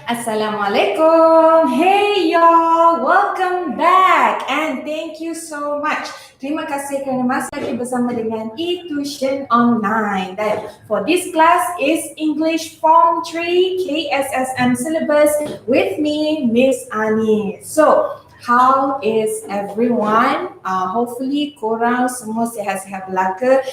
Assalamualaikum. Hey y'all, welcome back and thank you so much. Terima kasih kerana masih lagi bersama dengan eTuisyen online. Dan for this class is English Form 3 KSSM syllabus with me, Miss Ani. So, how is everyone? Hopefully korang semua sihat-sihat belaka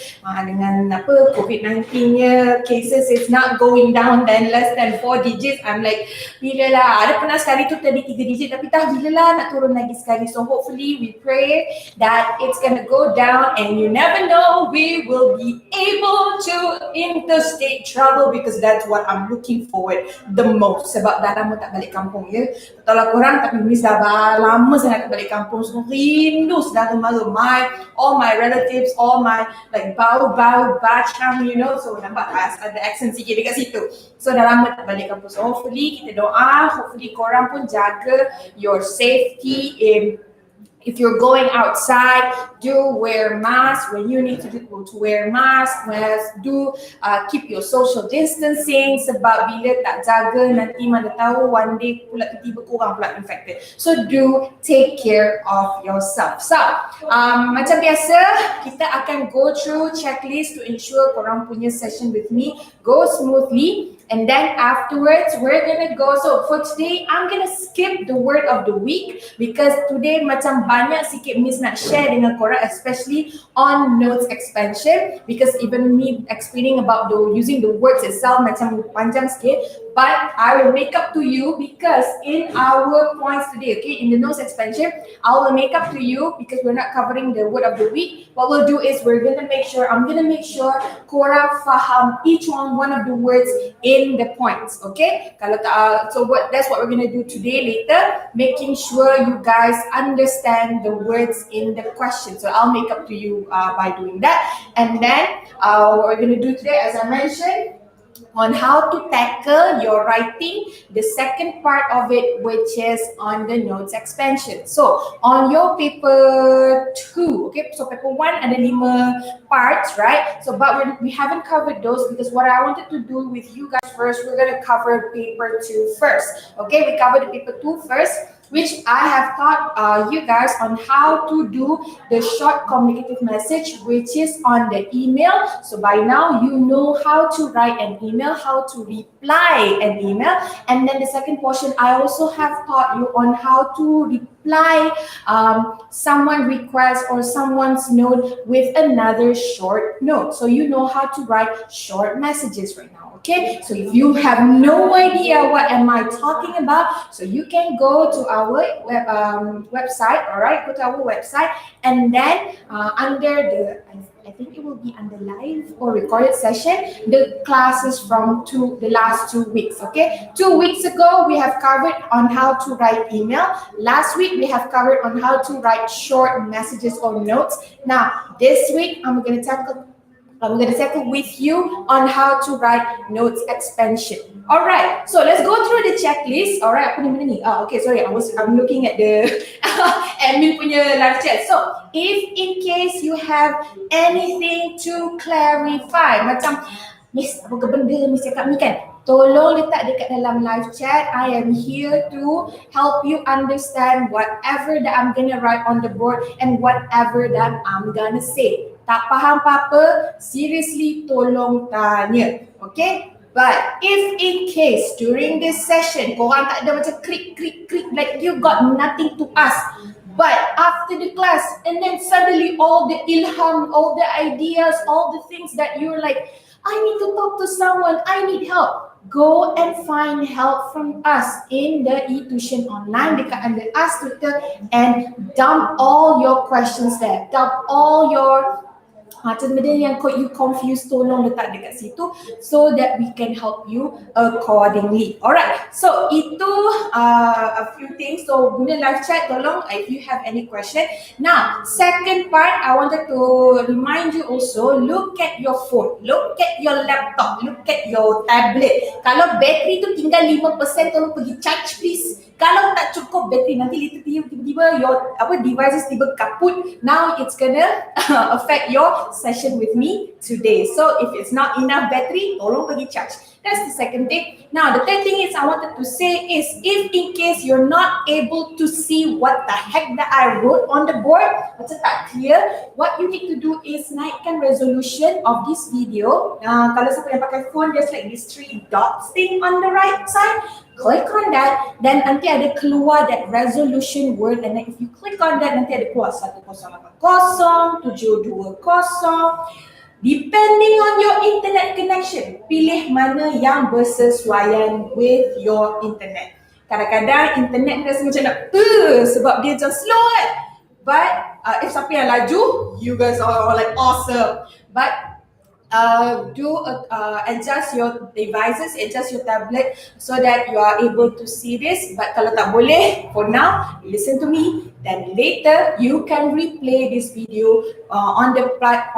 dengan COVID-19-nya cases is not going down than less than 4 digits. I'm like, bila lah, ada pernah sekali tu tadi 3 digit tapi tak bila lah nak turun lagi sekali. So hopefully we pray that it's gonna go down and you never know, we will be able to interstate travel because that's what I'm looking forward the most. Sebab dah lama tak balik kampung ya. Tak tahu lah korang tapi Miss dah lama sangat tak balik kampung. So rindu saudara-mara, all my relatives, all my like bau-bau bacang, you know. So nampak ada accent sikit dekat situ. So dah lama tak balik kampung. So hopefully kita doa, hopefully korang pun jaga your safety. If you're going outside, do wear mask when you need to wear mask. Do keep your social distancing sebab bila tak jaga nanti mana tahu one day pula tiba-tiba korang pula infected. So do take care of yourself. So macam biasa kita akan go through checklist to ensure korang punya session with me go smoothly. And then afterwards, we're gonna go. So for today, I'm gonna skip the word of the week because today macam banyak sikit Miss nak share dengan korang, especially on notes expansion. Because even me explaining about using the words itself macam panjang sikit. But I will make up to you because in our points today, okay, in the notes expansion, I will make up to you because we're not covering the word of the week. What we'll do is I'm gonna make sure korang faham each one of the words in the points, okay? That's what we're gonna do today later, making sure you guys understand the words in the question. So I'll make up to you by doing that. And then what we're gonna do today, as I mentioned, on how to tackle your writing, the second part of it, which is on the notes expansion. So on your paper 2, okay, so paper 1 ada 5 parts, right? So but we haven't covered those because what I wanted to do with you guys first, we're going to cover paper 2 first. Okay, we covered the paper 2 first, which I have taught you guys on how to do the short communicative message, which is on the email. So by now you know how to write an email, how to reply an email. And then the second portion, I also have taught you on how to reply someone request or someone's note with another short note. So you know how to write short messages right now. Okay, so if you have no idea what am I talking about, so you can go to our website, all right, go to our website and then under I think it will be under live or recorded session, the classes from the last 2 weeks, okay? 2 weeks ago, we have covered on how to write email. Last week, we have covered on how to write short messages or notes. Now, this week, I'm going to tackle with you on how to write notes expansion. All right, so let's go through the checklist. All right, apa ni benda ni? Okay, sorry, I'm looking at the admin punya live chat. So, if in case you have anything to clarify, macam Miss, apa ke benda Miss cakap ni kan? Tolong letak dekat dalam live chat. I am here to help you understand whatever that I'm gonna write on the board and whatever that I'm gonna say. Tak faham apa-apa, seriously tolong tanya, okay? But if in case during this session korang tak ada macam klik like you got nothing to ask, but after the class and then suddenly all the ilham, all the ideas, all the things that you're like, I need to talk to someone, I need help. Go and find help from us in the eTuisyen online dekat under Ask Tutor and dump all your questions there. Dump all your macam benda yang you confused, tolong letak dekat situ so that we can help you accordingly. Alright, so itu a few things. So guna live chat, tolong if you have any question. Now, second part, I wanted to remind you also, look at your phone, look at your laptop, look at your tablet. Kalau bateri tu tinggal 5%, tolong pergi charge please. Kalau tak cukup bateri, nanti tiba-tiba your devices tiba kaput. Now it's gonna affect your session with me today. So if it's not enough battery, tolong pergi charge. That's the second thing. Now, the third thing is I wanted to say is if in case you're not able to see what the heck that I wrote on the board, macam tak clear, what you need to do is naikkan resolution of this video. Kalau siapa yang pakai phone, there's like this 3 dots thing on the right side. Click on that, then nanti ada keluar that resolution word, and then if you click on that, nanti ada keluar 1080, 720. Depending on your internet connection, pilih mana yang bersesuaian with your internet. Kadang-kadang internet ni rasa macam nak sebab dia just slow kan. But if siapa yang laju, you guys are like awesome. But adjust your devices, adjust your tablet so that you are able to see this. But kalau tak boleh, for now, listen to me. Then later, you can replay this video on the parts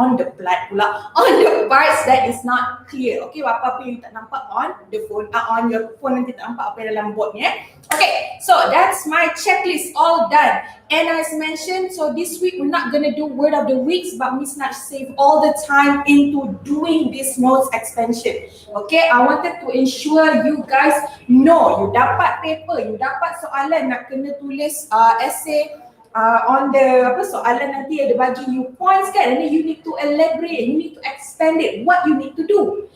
that is not clear. Okay, apa-apa yang tak nampak on the phone, on your phone nanti tak nampak apa yang dalam board ni. Okay, so that's my checklist all done. And as mentioned, so this week we're not gonna do word of the weeks, but Miss Naj save all the time into doing this notes expansion. Okay, I wanted to ensure you guys know, you dapat paper, you dapat soalan nak kena tulis essay on the soalan nanti ada bagi you points kan, and then you need to elaborate, you need to expand it, what you need to do.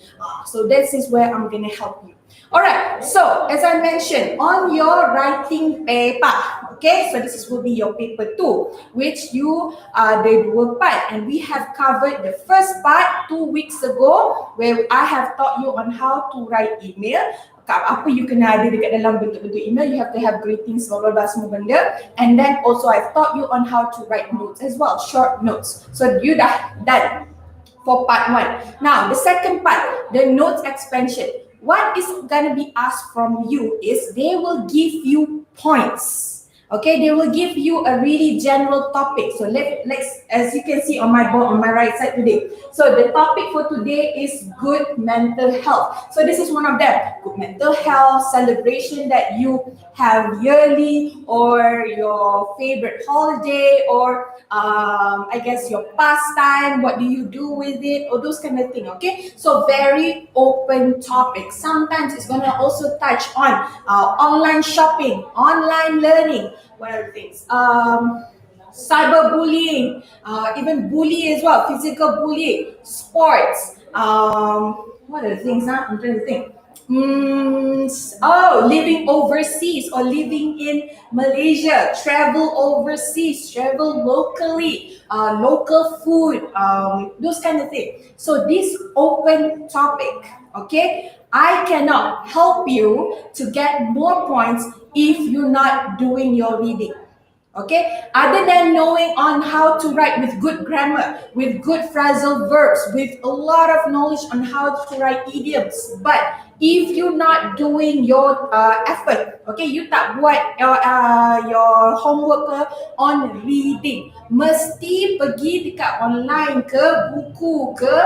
So this is where I'm gonna help you. Alright, so as I mentioned, on your writing paper, okay, so this will be your paper 2, which you the dua part, and we have covered the first part 2 weeks ago, where I have taught you on how to write email. Apa you kena ada dekat dalam bentuk-bentuk email, you have to have greetings, blah blah blah, semua benda. And then also I've taught you on how to write notes as well, short notes. So you dah done for part 1. Now the second part, the notes expansion. What is going to be asked from you is they will give you points. Okay, they will give you a really general topic. So let's, as you can see on my board on my right side today. So the topic for today is good mental health. So this is one of them. Good mental health, celebration that you have yearly, or your favorite holiday, or I guess your pastime, what do you do with it, or those kind of thing. Okay, so very open topics. Sometimes it's going to also touch on online shopping, online learning, what other things, cyberbullying, even bully as well, physical bullying, sports, what are the things now? I'm trying to think. Living overseas or living in Malaysia, travel overseas, travel locally, local food, those kind of things. So this open topic, okay, I cannot help you to get more points if you're not doing your reading. Okay, other than knowing on how to write with good grammar, with good phrasal verbs, with a lot of knowledge on how to write idioms, but if you're not doing your effort, okay, you tak buat your homework on reading, mesti pergi dekat online ke, buku ke,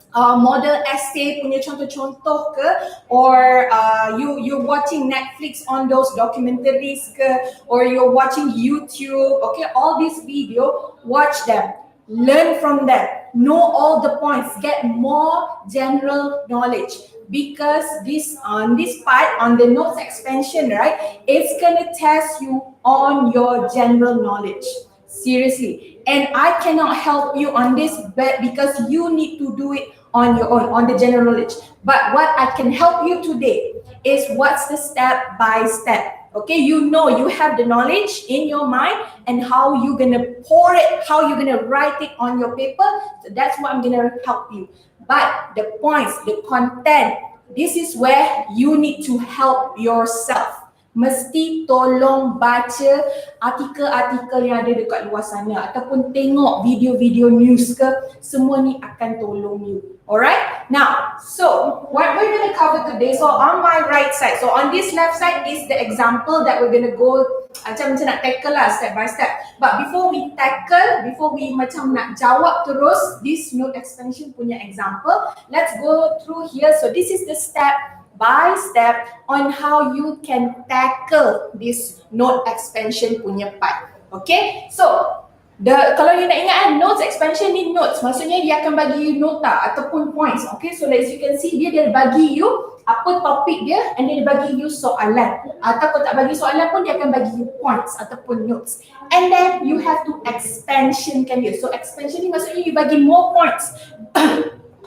model essay punya contoh-contoh ke, or you're watching Netflix on those documentaries ke, or you're watching YouTube, okay, all these video, watch them, learn from them, know all the points, get more general knowledge. Because this part on the notes expansion, right, it's gonna test you on your general knowledge. Seriously, and I cannot help you on this, but because you need to do it on your own, on the general knowledge. But what I can help you today is what's the step by step. Okay, you know, you have the knowledge in your mind and how you're gonna pour it, how you're gonna write it on your paper. So that's what I'm gonna help you. But the points, the content, this is where you need to help yourself. Mesti tolong baca artikel-artikel yang ada dekat luar sana, ataupun tengok video-video news ke, semua ni akan tolong you. Alright, now, so what we're going to cover today, so on my right side, so on this left side is the example that we're going to go macam nak tackle lah step by step. But before we tackle, before we macam nak jawab terus this note extension punya example, let's go through here. So this is the step by step on how you can tackle this note expansion punya part. Okay, so Kalau you nak ingat notes expansion ni notes, maksudnya dia akan bagi you nota ataupun points. Okay, so as you can see, dia bagi you apa topik dia, and dia bagi you soalan. Atau kalau tak bagi soalan pun dia akan bagi you points ataupun notes. And then you have to expansionkan dia. So expansion ni maksudnya you bagi more points.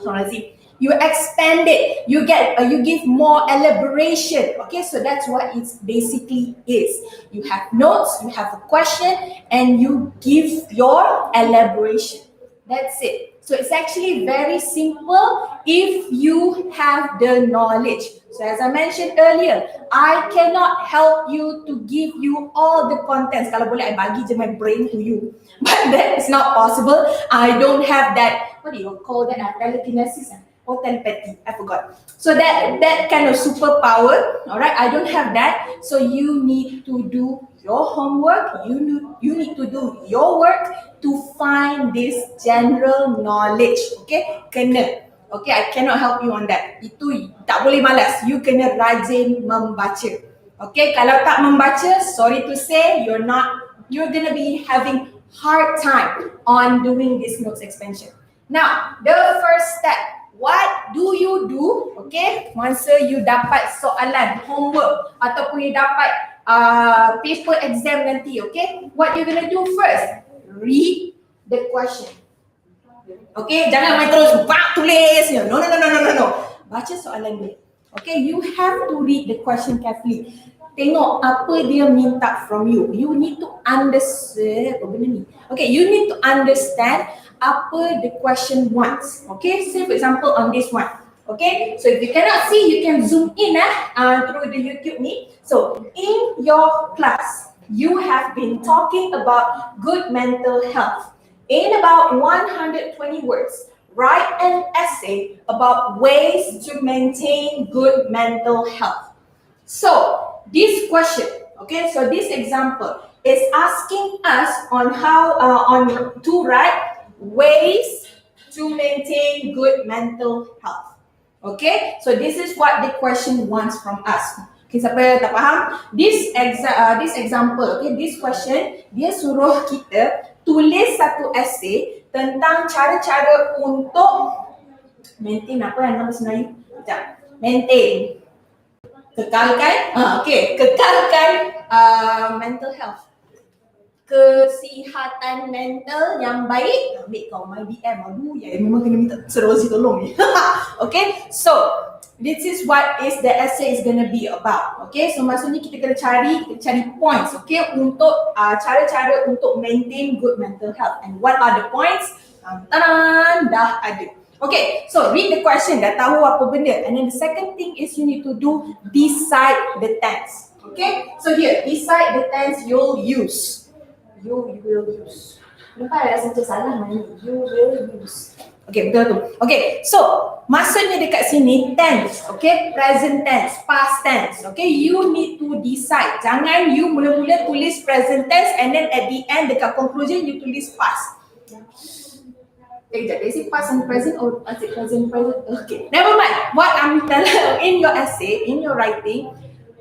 Sorry, you expand it, you give more elaboration. Okay, so that's what it basically is. You have notes, you have a question, and you give your elaboration. That's it. So it's actually very simple if you have the knowledge. So as I mentioned earlier, I cannot help you to give you all the contents. Kalau boleh, I bagi je my brain to you. But that is not possible. I don't have that, what do you call that? Telekinesis? Or telepathy, I forgot. So that kind of superpower, all right, I don't have that. So you need to do your homework, you need to do your work to find this general knowledge. Okay, kena. Okay, I cannot help you on that. Itu tak boleh malas, you kena rajin membaca. Okay, kalau tak membaca, sorry to say, you're gonna be having hard time on doing this notes expansion. Now, the first step, what do you do, okay, once you dapat soalan, homework, ataupun you dapat paper exam nanti, okay? What you're gonna do first? Read the question. Okay, jangan main terus tulis. No. Baca soalan dia. Okay, you have to read the question carefully. Tengok apa dia minta from you. You need to understand apa benda ni. Okay, you need to understand apa the question wants. Okay, say for example on this one. Okay, so if you cannot see, you can zoom in through the YouTube ni. So in your class, you have been talking about good mental health. In about 120 words, write an essay about ways to maintain good mental health. So this question, okay, so this example is asking us on how to write ways to maintain good mental health. Okay, so this is what the question wants from us. Okay, siapa yang tak faham? This example, okay, this question, dia suruh kita tulis satu essay tentang cara-cara untuk maintain apa yang nama sebenarnya? Maintain. Kekalkan mental health. Kesihatan mental yang baik. Ambil kau my DM. Aduh, ya memang kena minta Serozi tolong ni. Okay, so this is what is the essay is gonna be about. Okay, so maksudnya kita kena cari points, okay, untuk cara-cara untuk maintain good mental health. And what are the points? Dah ada. Okay, so read the question, dah tahu apa benda. And then the second thing is you need to decide the tense. Okay, so here, decide the tense you'll use. You will use. Nampak ada macam salah mana? You will use. Okay, betul tu. Okay, so maksudnya dekat sini tense, okay, present tense, past tense. Okay, you need to decide. Jangan you mula-mula tulis present tense and then at the end dekat conclusion you tulis past. Is it past and present or is it present? Okay, never mind. What I'm telling in your essay, in your writing,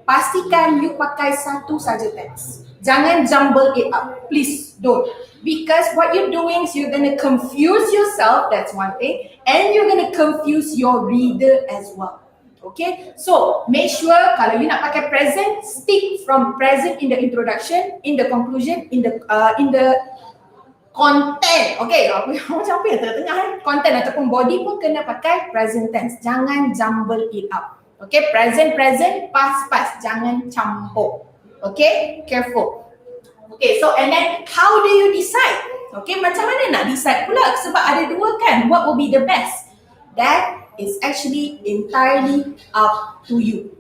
pastikan you pakai satu saja tense. Jangan jumble it up, please don't. Because what you're doing is you're gonna confuse yourself, that's one thing, and you're gonna confuse your reader as well. Okay, so make sure kalau you nak pakai present, stick from present in the introduction, in the conclusion, in the content. Okay, macam apa ya tengah-tengah content ataupun body pun kena pakai present tense. Jangan jumble it up. Okay, present, past, jangan campur. Okay, careful. Okay, so and then how do you decide? Okay, macam mana nak decide pula? Sebab ada dua kan, what will be the best? That is actually entirely up to you.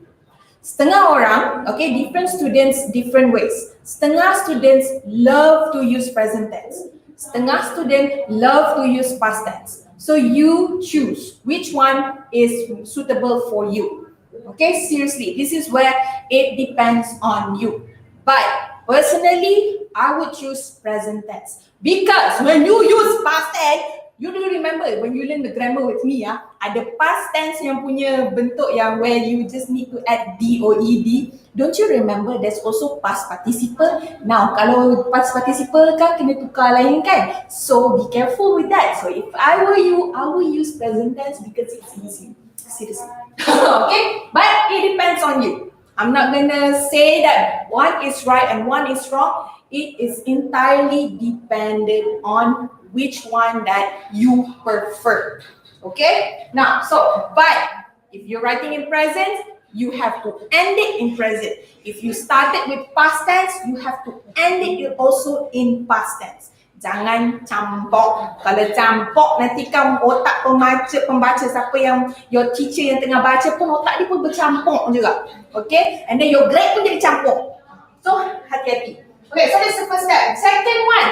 Setengah orang, okay, different students, different ways. Setengah students love to use present tense. Setengah student love to use past tense. So you choose which one is suitable for you. Okay, seriously, this is where it depends on you. But personally, I would choose present tense because when you use past tense, You do remember when you learn the grammar with me, ada past tense yang punya bentuk yang where you just need to add D or ED. Don't you remember there's also past participle? Now, kalau past participle kan kena tukar lain kan? So, be careful with that. So, if I were you, I will use present tense because it's easy. Seriously. Okay? But it depends on you. I'm not gonna say that one is right and one is wrong. It is entirely dependent on which one that you prefer. Okay? Now, but if you're writing in present, you have to end it in present. If you started with past tense, you have to end it also in past tense. Jangan campur. Kalau campur nanti kan otak pembaca siapa yang your teacher yang tengah baca pun otak dia pun bercampur juga. Okay? And then your grade pun jadi campur. So, hati-hati. Okay, so that's the first step. Second one,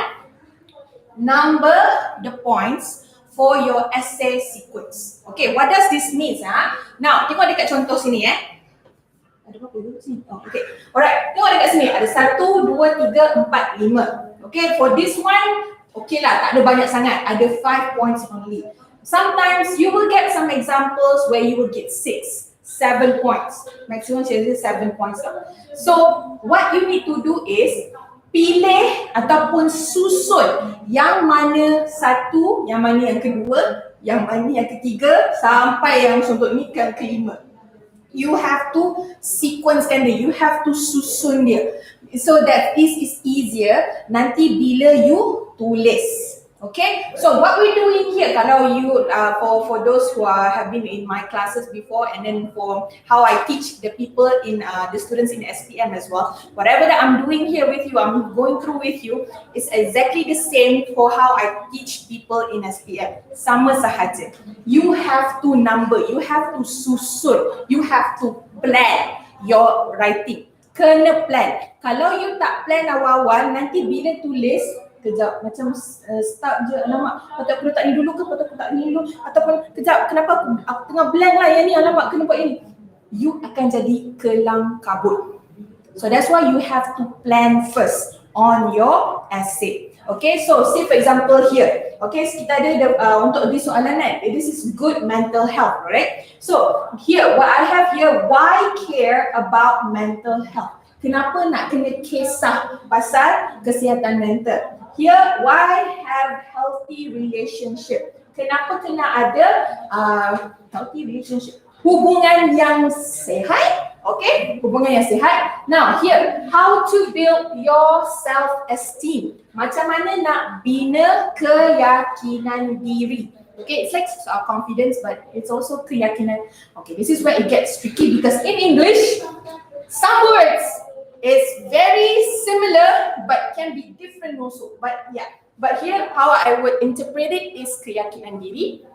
number the points for your essay sequence. Okay, what does this mean? Now, tengok dekat contoh sini Ada berapa dulu sini? Oh, okay. Alright, tengok dekat sini. Ada 1, 2, 3, 4, 5. Okay, for this one, okay lah, tak ada banyak sangat. Ada 5 points only. Sometimes you will get some examples where you will get 6, 7 points. Maximum chances 7 points lah. So, what you need to do is pilih ataupun susun yang mana satu, yang mana yang kedua, yang mana yang ketiga sampai yang contoh ni yang kelima. You have to sequence dia, you have to susun dia so that this is easier nanti bila you tulis. Okay, so what we doing here, kalau you for those who have been in my classes before, and then for how I teach the people in the students in SPM as well, whatever that I'm doing here with you, I'm going through with you, is exactly the same for how I teach people in SPM. Sama sahaja. You have to number, you have to susun, you have to plan your writing. Kena plan. Kalau you tak plan awal-awal, nanti bila tulis kejap macam start je, alamak patut aku letak ni dulu ke, patut aku tak ni dulu, ataupun kejap kenapa aku tengah blank lah yang ni, alamak kena buat ini, you akan jadi kelam kabut. So that's why you have to plan first on your essay. Okay, so say for example here, okay, kita ada untuk di soalan this is good mental health, right? So here what I have here, why care about mental health? Kenapa nak kena kisah pasal kesihatan mental? Here, why have healthy relationship? Kenapa kena ada healthy relationship? Hubungan yang sehat, okay? Hubungan yang sehat. Now here, how to build your self-esteem? Macam mana nak bina keyakinan diri? Okay, it's like confidence, but it's also keyakinan. Okay, this is where it gets tricky because in English, some words is very similar but can be different also. But yeah, but here how I would interpret it is keyakinan diri.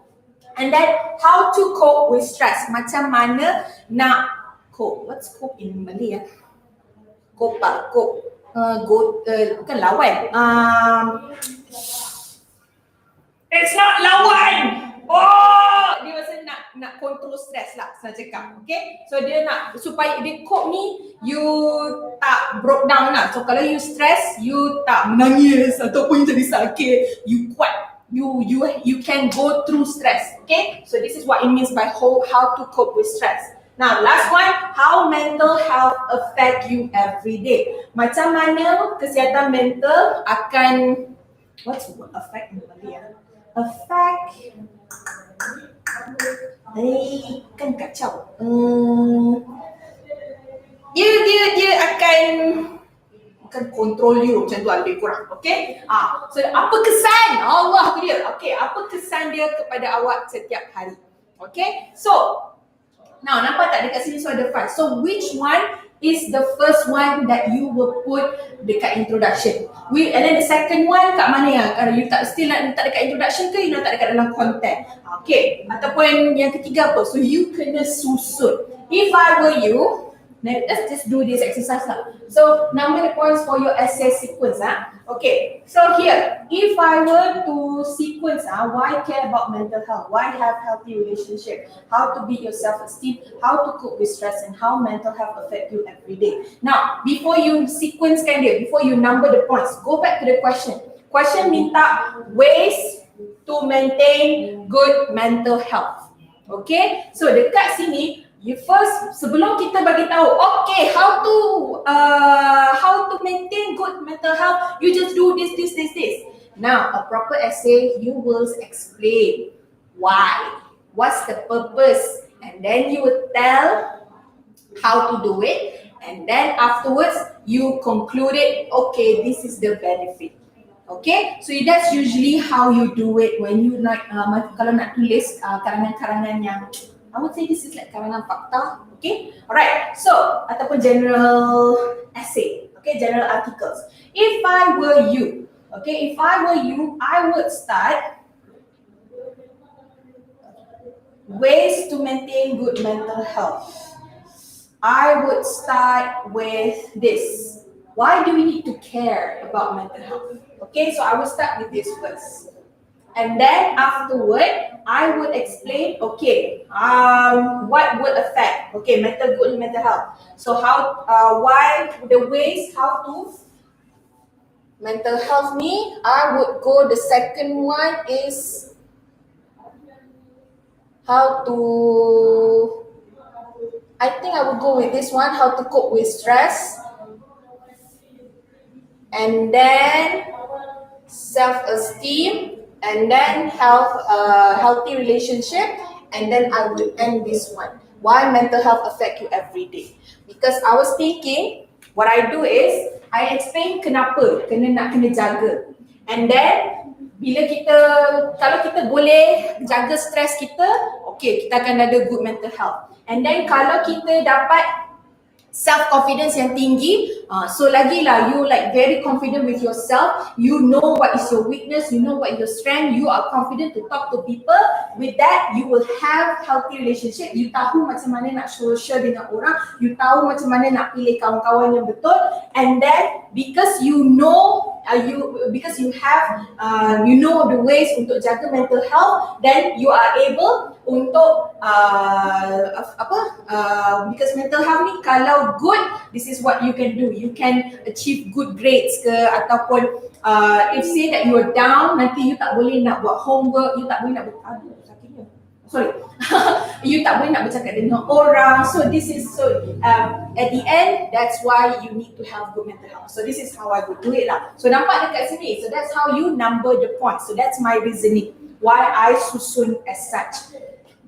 And then how to cope with stress. Macam mana nak cope. What's cope in Malay? Cope. Bukan lawan. It's not lawan. Oh, dia masa nak control stress lah, saya cakap. Okay, so dia nak supaya dia cope ni, you tak broke down lah. So kalau you stress, you tak menangis ataupun jadi sakit, you kuat. You can go through stress. Okay, so this is what it means by how to cope with stress. Now last one, how mental health affect you every day. Macam mana kesihatan mental akan, what's the word affect in Malay? Affect, kan kacau. Dia akan control you macam tu lebih kurang. Okay? So apa kesan? Allah tu dia. Okay, apa kesan dia kepada awak setiap hari? Okay? So now nampak tak dekat sini so ada 5. So which one is the first one that you will put dekat introduction? And then the second one kat mana ya? You tak still nak letak dekat introduction ke you nak letak dekat dalam content? Okay, ataupun yang ketiga apa? So you kena susun. If I were you, let's just do this exercise lah. So number the points for your essay sequence. Okay, so here, if I were to sequence, why care about mental health? Why have healthy relationship? How to build your self-esteem? How to cope with stress? And how mental health affect you every day? Now, before you sequence before you number the points, go back to the question. Question minta ways to maintain good mental health. Okay, so dekat sini, you first, sebelum kita bagi tahu, okay, how to maintain good mental health, you just do this. Now, a proper essay, you will explain why, what's the purpose, and then you will tell how to do it, and then afterwards you conclude it, okay, this is the benefit. Okay, so that's usually how you do it when you like kalau nak tulis karangan-karangan yang I would say this is like karangan fakta. Okay, alright, so ataupun general essay, okay, general articles. If I were you, I would start ways to maintain good mental health. I would start with this. Why do we need to care about mental health? Okay, so I will start with this first. And then afterward, I would explain, okay, what would affect, okay, mental health. So why the ways how to mental health me, I would go, the second one is how to, I think I would go with this one, how to cope with stress. And then self-esteem, and then healthy relationship, and then I will end this one. Why mental health affect you every day? Because I was thinking, what I do is, I explain kenapa nak kena jaga. And then, kalau kita boleh jaga stres kita, okay, kita akan ada good mental health. And then kalau kita dapat self-confidence yang tinggi, so lagilah you like very confident with yourself, you know what is your weakness, you know what is your strength, you are confident to talk to people. With that, you will have healthy relationship, you tahu macam mana nak social dengan orang, you tahu macam mana nak pilih kawan-kawan yang betul. And then because you know, because you have you know the ways untuk jaga mental health, then you are able untuk because mental health ni kalau good, this is what you can do. You can achieve good grades ke, ataupun if say that you are down, nanti you tak boleh nak buat homework, you tak boleh nak you tak boleh nak bercakap dengan orang. So this is at the end, that's why you need to have good mental health. So this is how I would do it lah. So nampak dekat sini, so that's how you number the points. So that's my reasoning why I susun as such.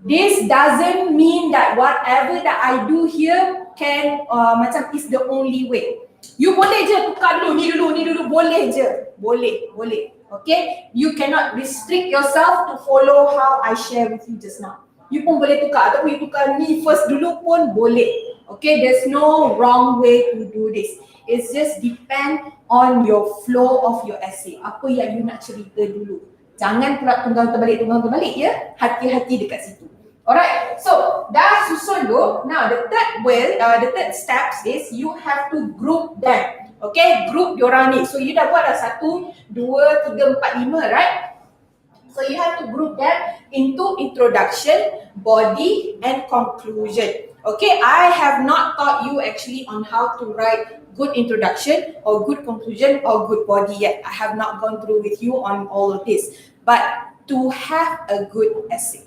This doesn't mean that whatever that I do here can macam is the only way. You boleh je tukar dulu, ni dulu, boleh je. Boleh. Okay? You cannot restrict yourself to follow how I share with you just now. You pun boleh tukar, ataupun you tukar ni first dulu pun boleh. Okay? There's no wrong way to do this. It's just depend on your flow of your essay. Apa yang you nak cerita dulu. Jangan pula tunggang terbalik ya. Hati-hati dekat situ. Alright, so dah susun dulu. Now the third steps is you have to group them. Okay, group diorang ni. So you dah buat dah 1, 2, 3, 4, 5, right? So you have to group them into introduction, body, and conclusion. Okay, I have not taught you actually on how to write good introduction or good conclusion or good body yet. I have not gone through with you on all of this. But to have a good essay,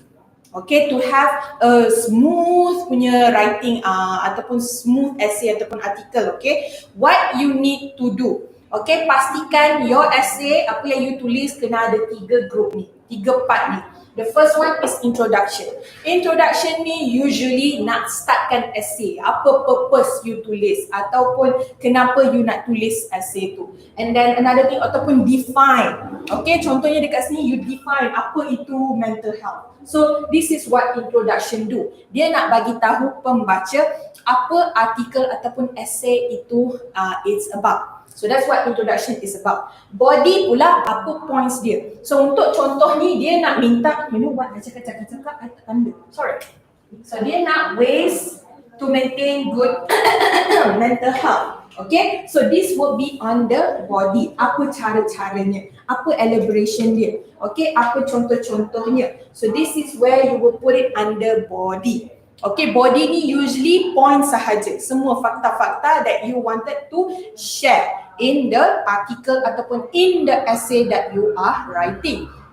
okay, to have a smooth punya writing ataupun smooth essay ataupun artikel, okay, what you need to do, okay, pastikan your essay, apa yang you tulis kena ada 3 group ni, 3 part ni. The first one is introduction. Introduction ni usually nak startkan essay, apa purpose you tulis ataupun kenapa you nak tulis essay tu. And then another thing, ataupun define. Okay, contohnya dekat sini you define apa itu mental health. So this is what introduction do. Dia nak bagi tahu pembaca apa artikel ataupun essay itu it's about. So that's what introduction is about. Body pula apa points dia. So untuk contoh ni dia nak minta, you know what, I cakap I tak tanda. Sorry. So dia nak ways to maintain good mental health. Okay, so this will be on the body. Apa cara-caranya, apa elaboration dia, okay, apa contoh-contohnya. So this is where you will put it under body. Okay, body ni usually points sahaja, semua fakta-fakta that you wanted to share in the article ataupun in the essay that you are writing.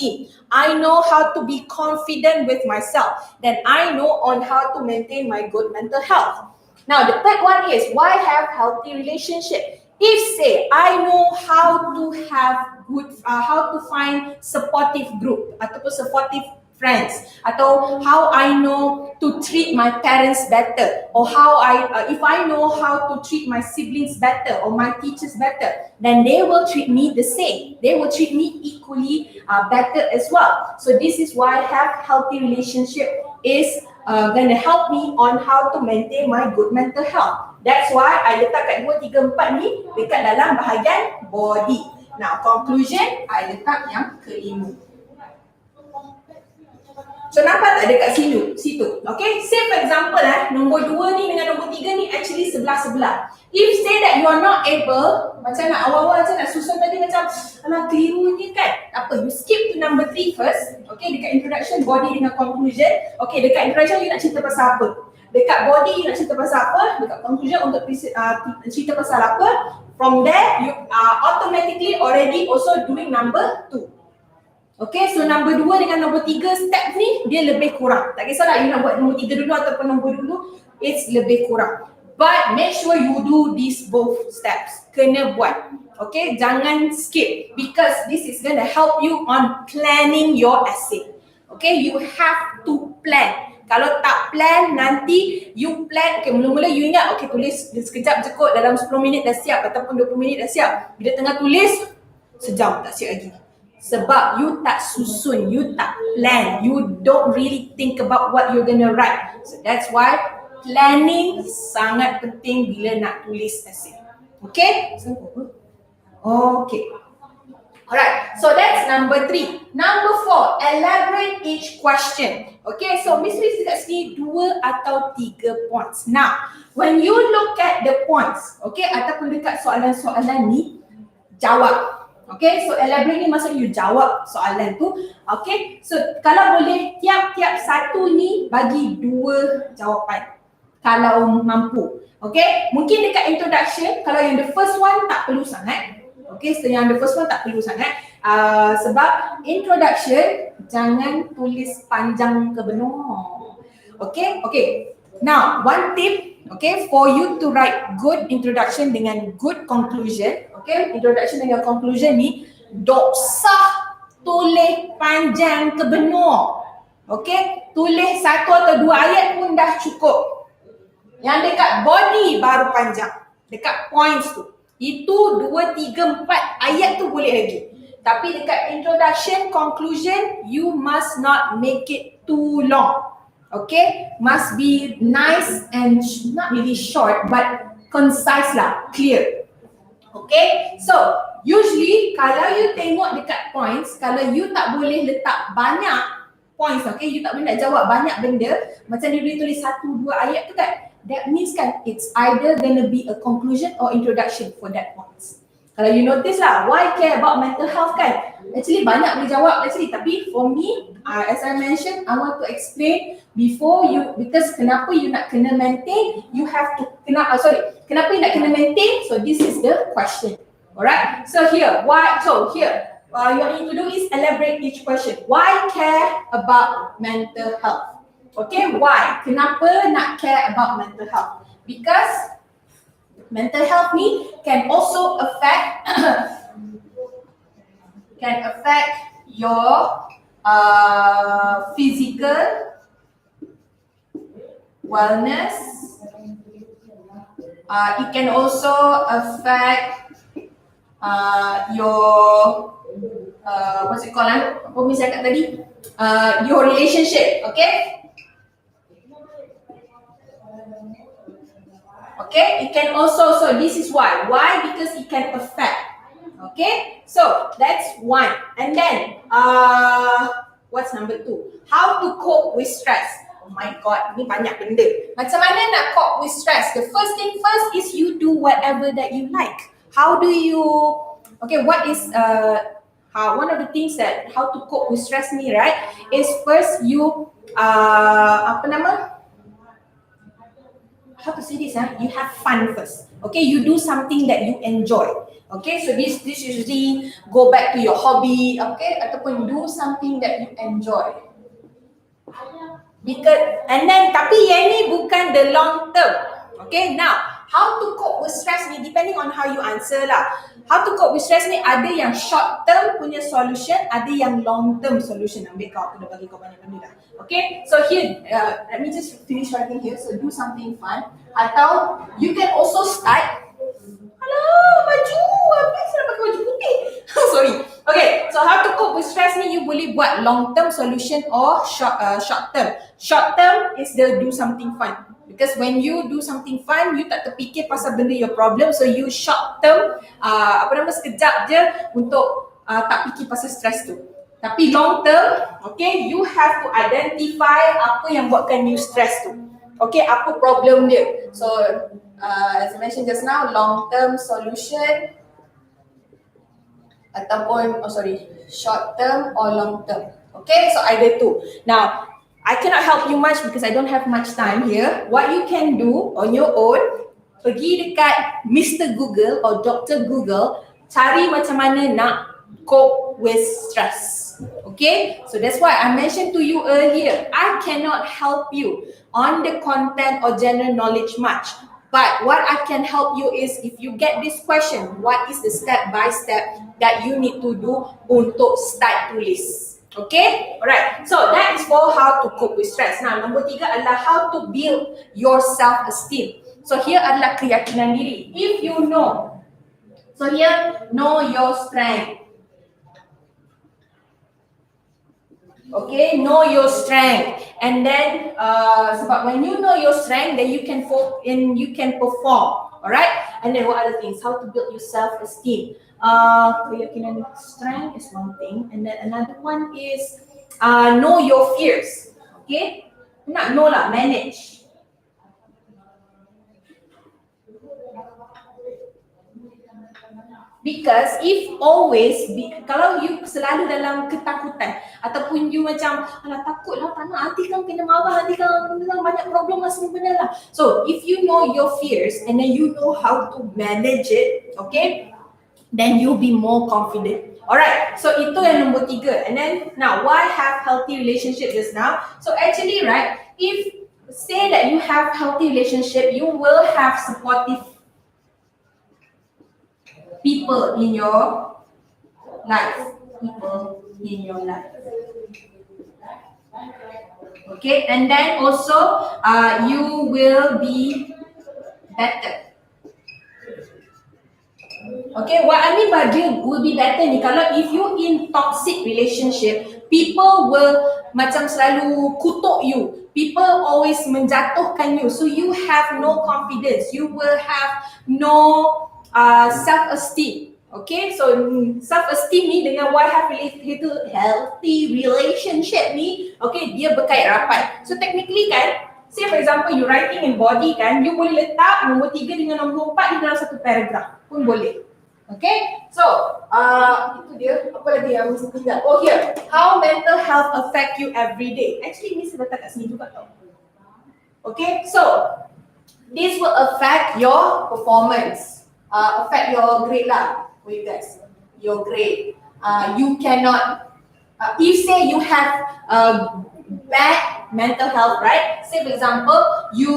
self-esteem. I know how to be confident with myself. Then I know on how to maintain my good mental health. Now, the third one is why have healthy relationship? If say I know how to have good, how to find supportive group ataupun supportive friends, atau how I know to treat my parents better, or how if I know how to treat my siblings better or my teachers better, then they will treat me the same. They will treat me equally better as well. So this is why have healthy relationship is going to help me on how to maintain my good mental health. That's why I letak kat 2, 3, 4 ni dekat dalam bahagian body. Now conclusion, I letak yang kelima. So nampak tak dekat situ? Okay, say for example nombor 2 ni dengan nombor 3 ni actually sebelah-sebelah. If say that you are not able, macam nak awal-awal macam nak susun tadi macam alah keliru ni kan, apa, you skip to number 3 first. Okay, dekat introduction, body dengan conclusion. Okay, dekat introduction you nak cerita pasal apa, dekat body you nak cerita pasal apa, dekat conclusion untuk cerita pasal apa. From there you are automatically already also doing number 2. Okay, so number 2 dengan nombor 3 step ni dia lebih kurang. Tak kisahlah you nak buat nombor 3 dulu ataupun nombor dulu, it's lebih kurang. But make sure you do these both steps. Kena buat. Okay, jangan skip because this is gonna help you on planning your essay. Okay, you have to plan. Kalau tak plan, nanti you plan, okay, mula-mula you ingat, okay, tulis sekejap je kot, dalam 10 minit dah siap ataupun 20 minit dah siap. Bila tengah tulis, sejam tak siap lagi. Sebab you tak susun, you tak plan, you don't really think about what you're gonna write. So that's why planning sangat penting bila nak tulis essay. Okay? Okay. Alright, so that's number 3. Number 4, elaborate each question. Okay, so Miss dekat sini 2 atau 3 points. Now, when you look at the points, okay, ataupun dekat soalan-soalan ni, jawab. Okay, so elaborate ni maksudnya you jawab soalan tu. Okay, so kalau boleh tiap-tiap satu ni bagi 2 jawapan kalau mampu. Okay, mungkin dekat introduction, kalau yang the first one tak perlu sangat. Okay, so yang the first one tak perlu sangat sebab introduction jangan tulis panjang ke benar. Okay, okay. Now, one tip, okay, for you to write good introduction dengan good conclusion, okay, introduction dengan conclusion ni, dok sah tulis panjang ke benar. Okay, tulis 1 atau 2 ayat pun dah cukup. Yang dekat body baru panjang, dekat points tu. Itu 2, 3, 4 ayat tu boleh lagi. Tapi dekat introduction, conclusion, you must not make it too long. Okay, must be nice and not really short but concise lah, clear. Okay, so usually kalau you tengok dekat points, kalau you tak boleh letak banyak points, okay, you tak boleh nak jawab banyak benda, macam dia boleh tulis 1, 2 ayat tu kan, that means kan it's either gonna be a conclusion or introduction for that points. Kalau you notice lah, why care about mental health kan? Actually banyak boleh jawab actually, tapi for me, as I mentioned, I want to explain before you, because kenapa you nak kena maintain, you have to, kenapa you nak kena maintain, so this is the question. Alright, so here, what you need to do is elaborate each question. Why care about mental health? Okay, why? Kenapa nak care about mental health? Because mental health ni can also affect your physical wellness. It can also affect your what's it called? Apa Miss cakap tadi? Your relationship, okay? Okay, it can also, so this is why. Why? Because it can affect. Okay, so that's one. And then, what's number 2? How to cope with stress. Oh my God, ni banyak benda. Macam mana nak cope with stress? The first thing first is you do whatever that you like. How do you, okay, what is, one of the things that, how to cope with stress ni, right, is first you, how to say this, you have fun first. Okay, you do something that you enjoy. Okay, so this usually go back to your hobby, okay, ataupun do something that you enjoy. Because, and then, tapi yang ni bukan the long term. Okay, now, how to cope with stress ni depending on how you answer lah. how to cope with stress ni ada yang short term punya solution, ada yang long term solution. Ambil kau, aku dah bagi kau banyak benda dah. Okay, so here, let me just finish writing here. So do something fun. Atau you can also start. Alah, baju. Habis nak pakai baju putih. Sorry. Okay, so how to cope with stress ni you boleh buat long term solution or short term. Short term is the do something fun. Because when you do something fun, you tak terfikir pasal benda your problem. So you short term, sekejap je untuk tak fikir pasal stress tu. Tapi long term, okay, you have to identify apa yang buatkan you stress tu. Okay, apa problem dia. So as I mentioned just now, long term solution ataupun short term or long term. Okay, so either two. Now, I cannot help you much because I don't have much time here. What you can do on your own, pergi dekat Mr. Google or Dr. Google, cari macam mana nak cope with stress. Okay, so that's why I mentioned to you earlier, I cannot help you on the content or general knowledge much. But what I can help you is if you get this question, what is the step by step that you need to do untuk start tulis? Okay, alright. So that is for how to cope with stress. Now, nombor 3 adalah how to build your self-esteem. So here adalah keyakinan diri. If you know, so here know your strength. Okay, know your strength, and then sebab when you know your strength, then you can perform. Alright, and then what other things? How to build your self-esteem. Keyakinan strength is one thing, and then another one is know your fears. Okay, not know lah, manage. Because if always, kalau you selalu dalam ketakutan ataupun you macam alah takut lah, tak nak, nanti kan kena marah, nanti kan banyak problem lah, semua benda lah. So if you know your fears and then you know how to manage it, okay, then you'll be more confident. Alright, so itu yang nombor 3. And then now, why have healthy relationship just now? So actually, right, if say that you have healthy relationship, you will have supportive people in your life. Okay, and then also you will be better. Okay, what I mean by you will be better ni, kalau if you in toxic relationship, people will macam selalu kutuk you. People always menjatuhkan you. So you have no confidence. You will have no self-esteem. Okay, so self-esteem ni dengan what have healthy relationship ni, okay, dia berkait rapat. So technically kan, say for example you writing in body kan, you boleh letak nombor 3 dengan nombor 4 di dalam satu paragraph pun boleh. Okay, so itu dia. Apa lagi yang mesti tinggal? Oh here, how mental health affect you every day. Actually ni saya letak kat sini juga tau. Okay, so this will affect your performance. Affect your grade lah. Wait guys, your grade. You cannot, if say you have bad mental health, right? Say for example, you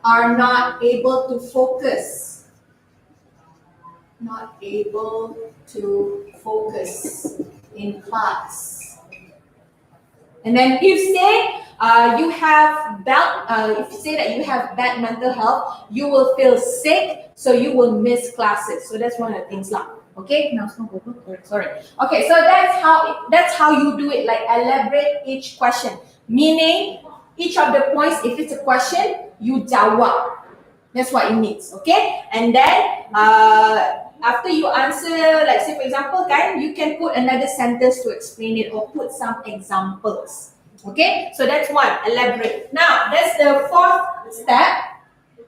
are not able to focus. Not able to focus in class. And then if say you have bad mental health, you will feel sick, so you will miss classes. So that's one of the things lah. Okay, now it's not over. Sorry. Okay, so that's how you do it. Like elaborate each question, meaning each of the points. If it's a question, you jawab. That's what it means. Okay, and then after you answer, like say for example, kan, you can put another sentence to explain it or put some examples. Okay, so that's one, elaborate. Now, that's the 4th step.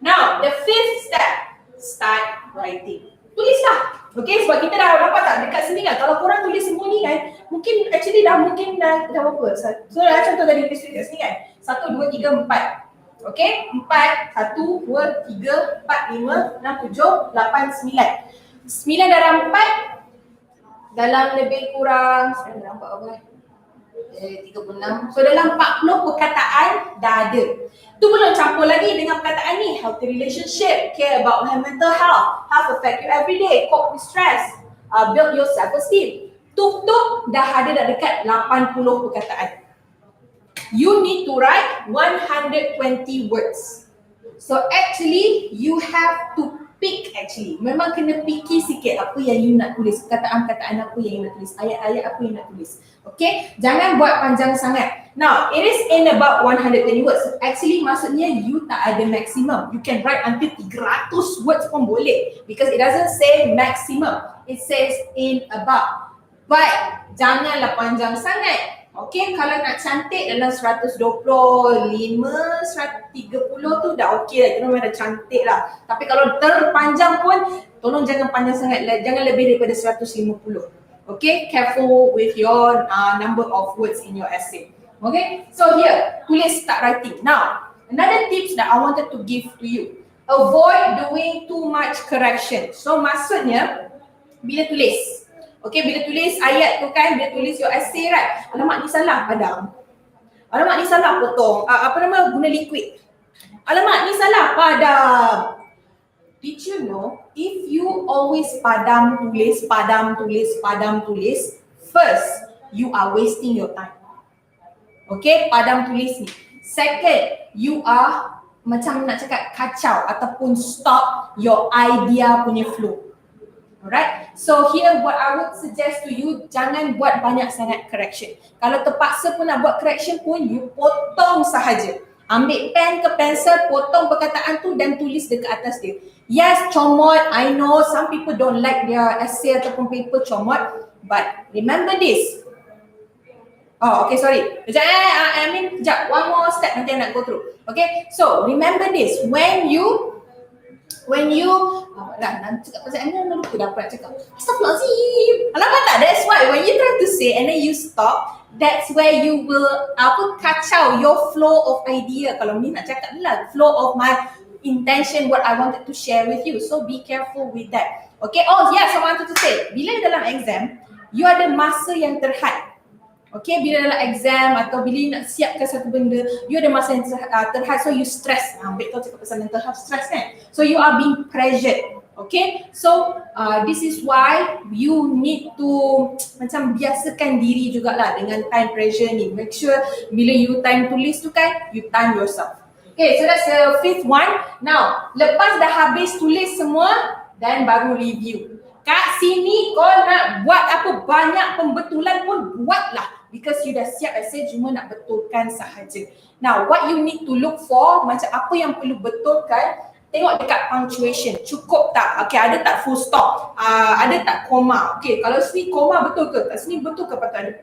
Now, the 5th step, start writing. Tulislah. Okay, sebab kita dah dapat tak dekat sini kan, kalau korang tulis semua ni kan, mungkin dah apa. So, dah contoh tadi tulis kat sini kan, 1, 2, 3, 4. Okay, 4, 1, 2, 3, 4, 5, 6, 7, 8, 9. 9 darab 4 dalam lebih kurang, saya nampak apa? 36. So dalam 40 perkataan dah ada. Tu belum campur lagi dengan perkataan ni, healthy relationship, care about my mental health affect you every day, cope with stress, build your self-esteem. Tuk-tuk dah ada dah dekat 80 perkataan. You need to write 120 words. So actually, you have to pick actually. Memang kena fikir sikit apa yang you nak tulis, perkataan-perkataan apa yang you nak tulis, ayat-ayat apa yang nak tulis. Okay, jangan buat panjang sangat. Now, it is in about 120 words. Actually, maksudnya you tak ada maximum. You can write until 300 words pun boleh. Because it doesn't say maximum. It says in about. But, janganlah panjang sangat. Okay, kalau nak cantik dalam 125, 130 tu dah okay lah. Itu memang dah cantik lah. Tapi kalau terpanjang pun, tolong jangan panjang sangat. Jangan lebih daripada 150. Okay, careful with your number of words in your essay. Okay, so here, tulis start writing. Now, another tips that I wanted to give to you. Avoid doing too much correction. So maksudnya, bila tulis, okay, bila tulis ayat tu kan, bila tulis your essay right, alamak ni salah padam. Alamak ni salah potong. Guna liquid. Alamak ni salah padam. Did you know, if you always padam tulis, first, you are wasting your time. Okay, padam tulis ni. Second, you are macam nak cakap kacau ataupun stop your idea punya flow. Alright, so here what I would suggest to you, jangan buat banyak sangat correction. Kalau terpaksa pun nak buat correction pun, you potong sahaja. Ambil pen ke pensel, potong perkataan tu dan tulis dekat atas dia. Yes, comot, I know some people don't like their essay ataupun paper comot, but remember this. Oh, okay, sorry. Sekejap, one more step nanti I nak go through. Okay, so remember this, when you cakap pasal ni, lupa dah apa nak cakap. Astaghfirullahaladzim. Alamak tak, that's why when you try to say and then you stop, that's where you will kacau your flow of idea. Kalau ni nak cakap lah, flow of my intention, what I wanted to share with you. So be careful with that. Okay, oh yes, I wanted to say, bila dalam exam, you ada masa yang terhad. Okay, bila dalam exam atau bila nak siapkan satu benda, you ada masa yang terhad, so you stress. Ambil kau cakap pasal mental health stress kan. So you are being pressured. Okay, so this is why you need to macam biasakan diri jugalah dengan time pressure ni. Make sure bila you time tulis tu kan, you time yourself. Okay, so that's the fifth one. Now, lepas dah habis tulis semua, dan baru review. Kat sini kau nak buat apa, banyak pembetulan pun buatlah. Because you dah siap essay, cuma nak betulkan sahaja. Now, what you need to look for, macam apa yang perlu betulkan, tengok dekat punctuation, cukup tak? Okay, ada tak full stop? Ada tak koma? Okay, kalau sini koma betul ke? Kat sini betul ke patut ada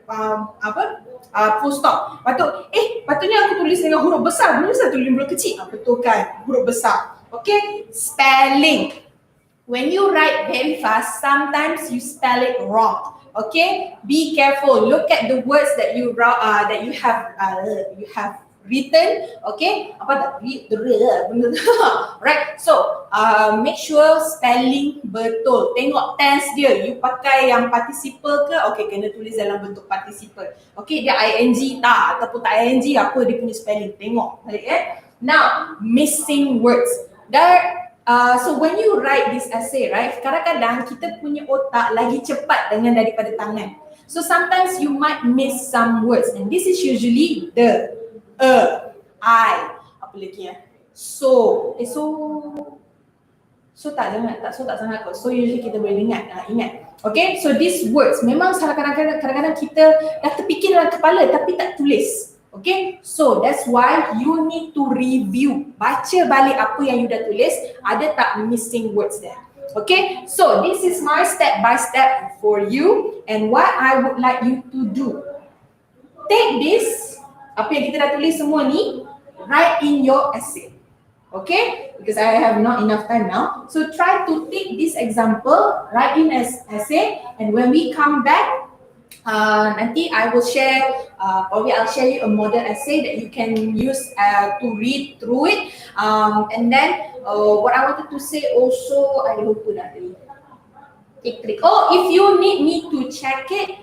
full stop? Patutnya aku tulis dengan huruf besar, kenapa tulis huruf kecil? Betulkan, huruf besar. Okay, spelling. When you write very fast, sometimes you spell it wrong. Okay, be careful. Look at the words that you have written. Okay, right? So make sure spelling betul. Tengok tense dia. You pakai yang participle ke? Okay, kena tulis dalam bentuk participle. Okay, dia ing tak ataupun tak ing, apa dia punya spelling? Tengok. Now, missing words. So when you write this essay, right, kadang-kadang kita punya otak lagi cepat daripada tangan. So sometimes you might miss some words, and this is usually the, I, apa lagi ya? So tak sangat kot. So usually kita boleh ingat. Okay, so these words memang kadang-kadang kita dah terfikir dalam kepala tapi tak tulis. Okay, so that's why you need to review. Baca balik apa yang you dah tulis, ada tak missing words there. Okay, so this is my step by step for you and what I would like you to do. Take this, apa yang kita dah tulis semua ni, write in your essay. Okay, because I have not enough time now. So try to take this example, write in as essay, and when we come back, nanti I will share, probably I'll share you a model essay that you can use to read through it. And then what I wanted to say also, I lupa dah tadi. If you need me to check it,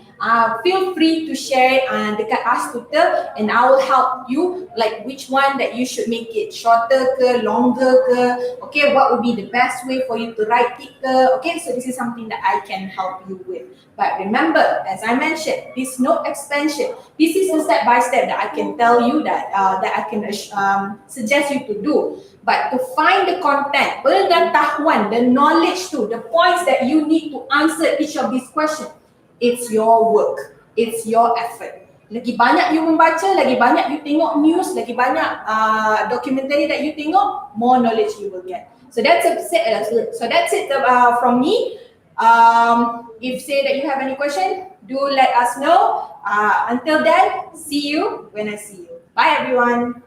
feel free to share dekat Ask Tutor, and I will help you like which one that you should make it shorter ke, longer ke, okay, what would be the best way for you to write it ke, okay, so this is something that I can help you with. But remember, as I mentioned, this note expansion, this is the step by step that I can tell you that I can suggest you to do. But to find the content, pengetahuan, the knowledge too, the points that you need to answer each of these questions, it's your work, it's your effort. Lagi banyak you membaca, lagi banyak you tengok news, lagi banyak documentary that you tengok, more knowledge you will get. So that's it. From me. If say that you have any question, do let us know. Until then, see you when I see you. Bye everyone.